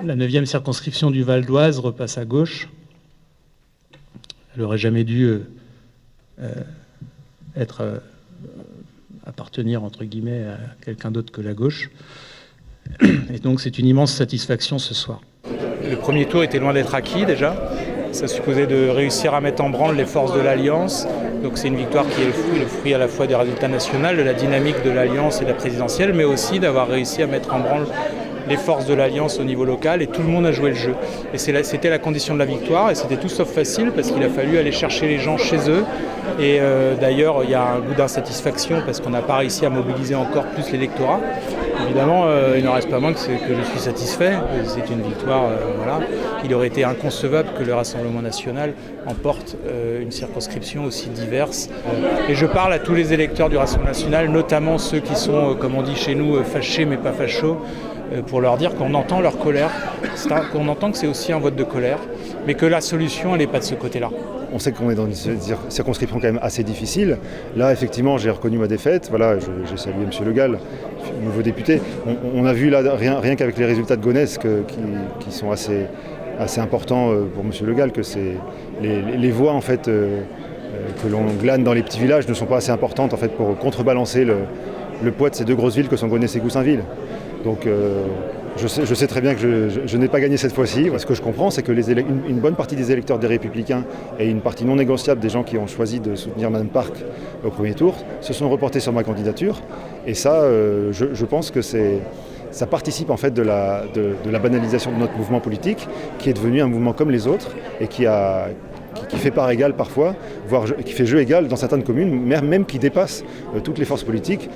La 9e circonscription du Val d'Oise repasse à gauche. Elle n'aurait jamais dû appartenir, entre guillemets, à quelqu'un d'autre que la gauche. Et donc c'est une immense satisfaction ce soir. Le premier tour était loin d'être acquis déjà. Ça supposait de réussir à mettre en branle les forces de l'Alliance. Donc c'est une victoire qui est le fruit à la fois des résultats nationaux, de la dynamique de l'Alliance et de la présidentielle, mais aussi d'avoir réussi à mettre en branle les forces de l'Alliance au niveau local, et tout le monde a joué le jeu. Et c'était la condition de la victoire, et c'était tout sauf facile, parce qu'il a fallu aller chercher les gens chez eux. Et d'ailleurs, il y a un goût d'insatisfaction, parce qu'on n'a pas réussi à mobiliser encore plus l'électorat. Évidemment, il n'en reste pas moins que je suis satisfait. C'est une victoire, voilà. Il aurait été inconcevable que le Rassemblement national emporte une circonscription aussi diverse. Et je parle à tous les électeurs du Rassemblement national, notamment ceux qui sont, comme on dit chez nous, fâchés mais pas fachos, pour leur dire qu'on entend leur colère, qu'on entend que c'est aussi un vote de colère, mais que la solution, elle n'est pas de ce côté-là. On sait qu'on est dans une circonscription quand même assez difficile. Là, effectivement, j'ai reconnu ma défaite. Voilà, j'ai salué M. Le Gall, nouveau député. On a vu là, rien qu'avec les résultats de Gonesse, qui sont assez importants pour M. Le Gall, que les voix en fait, que l'on glane dans les petits villages ne sont pas assez importantes en fait, pour contrebalancer le poids de ces deux grosses villes que sont Gonesse et Goussainville. Donc je sais très bien que je n'ai pas gagné cette fois-ci. Ce que je comprends, c'est que une bonne partie des électeurs des Républicains et une partie non négociable des gens qui ont choisi de soutenir Mme Park au premier tour se sont reportés sur ma candidature. Et ça, je pense que ça participe en fait de la banalisation de notre mouvement politique, qui est devenu un mouvement comme les autres et qui fait part égale parfois, voire qui fait jeu égal dans certaines communes, même qui dépasse toutes les forces politiques.